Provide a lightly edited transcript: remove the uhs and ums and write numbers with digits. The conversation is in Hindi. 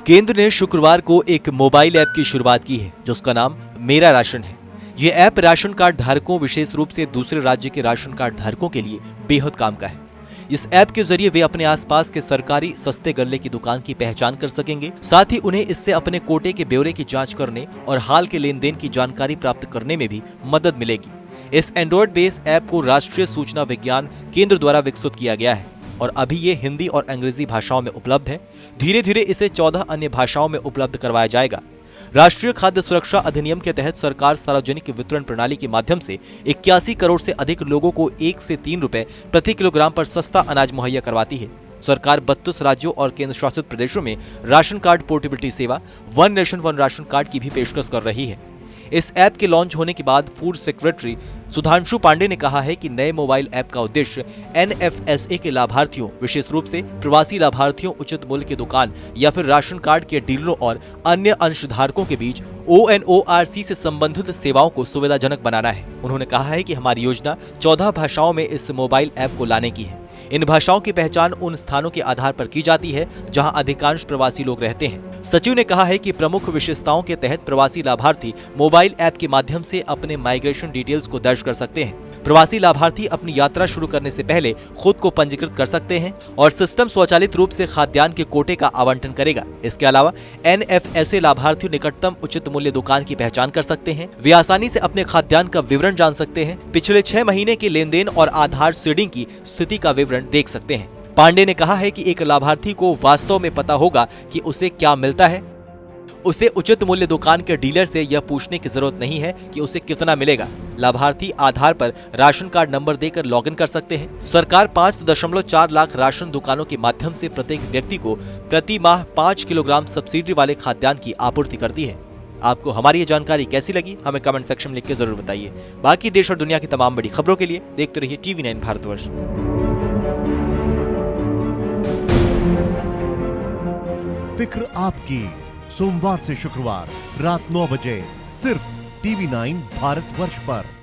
केंद्र ने शुक्रवार को एक मोबाइल ऐप की शुरुआत की है जिसका नाम मेरा राशन है। ये ऐप राशन कार्ड धारकों, विशेष रूप से दूसरे राज्य के राशन कार्ड धारकों के लिए बेहद काम का है। इस ऐप के जरिए वे अपने आसपास के सरकारी सस्ते गल्ले की दुकान की पहचान कर सकेंगे। साथ ही उन्हें इससे अपने कोटे के ब्यौरे की जांच करने और हाल के लेन देन की जानकारी प्राप्त करने में भी मदद मिलेगी। इस एंड्रॉइड बेस ऐप को राष्ट्रीय सूचना विज्ञान केंद्र द्वारा विकसित किया गया है और अभी ये हिंदी और अंग्रेजी भाषाओं में उपलब्ध है। धीरे धीरे इसे 14 अन्य भाषाओं में उपलब्ध करवाया जाएगा। राष्ट्रीय खाद्य सुरक्षा अधिनियम के तहत सरकार सार्वजनिक वितरण प्रणाली के माध्यम से 81 करोड़ से अधिक लोगों को 1 से 3 रुपए प्रति किलोग्राम पर सस्ता अनाज मुहैया करवाती है। सरकार 32 राज्यों और केंद्र शासित प्रदेशों में राशन कार्ड पोर्टेबिलिटी सेवा one nation one ration card की भी पेशकश कर रही है। इस ऐप के लॉन्च होने के बाद फूड सेक्रेटरी सुधांशु पांडे ने कहा है कि नए मोबाइल ऐप का उद्देश्य एनएफएसए के लाभार्थियों, विशेष रूप से प्रवासी लाभार्थियों, उचित मूल्य की दुकान या फिर राशन कार्ड के डीलरों और अन्य अंशधारकों के बीच ONORC से संबंधित सेवाओं को सुविधाजनक बनाना है। उन्होंने कहा है कि हमारी योजना 14 भाषाओं में इस मोबाइल ऐप को लाने की है। इन भाषाओं की पहचान उन स्थानों के आधार पर की जाती है जहां अधिकांश प्रवासी लोग रहते हैं। सचिव ने कहा है कि प्रमुख विशेषताओं के तहत प्रवासी लाभार्थी मोबाइल ऐप के माध्यम से अपने माइग्रेशन डिटेल्स को दर्ज कर सकते हैं। प्रवासी लाभार्थी अपनी यात्रा शुरू करने से पहले खुद को पंजीकृत कर सकते हैं और सिस्टम स्वचालित रूप से खाद्यान्न के कोटे का आवंटन करेगा। इसके अलावा एनएफएसए लाभार्थी निकटतम उचित मूल्य दुकान की पहचान कर सकते हैं। वे आसानी से अपने खाद्यान्न का विवरण जान सकते हैं, पिछले 6 महीने के लेन देन और आधार सीडिंग की स्थिति का विवरण देख सकते हैं। पांडे ने कहा है कि एक लाभार्थी को वास्तव में पता होगा कि उसे क्या मिलता है। उसे उचित मूल्य दुकान के डीलर से यह पूछने की जरूरत नहीं है कि उसे कितना मिलेगा। लाभार्थी आधार पर राशन कार्ड नंबर देकर लॉगिन कर सकते हैं। सरकार 5.4 लाख राशन दुकानों के माध्यम से प्रत्येक व्यक्ति को प्रति माह 5 किलोग्राम सब्सिडी वाले खाद्यान्न की आपूर्ति करती है। आपको हमारी ये जानकारी कैसी लगी, हमें कमेंट सेक्शन में लिख के जरूर बताइए। बाकी देश और दुनिया की तमाम बड़ी खबरों के लिए देखते रहिए TV9 भारतवर्ष। फिक्र आपकी, सोमवार से शुक्रवार रात 9 बजे सिर्फ TV9 भारतवर्ष पर।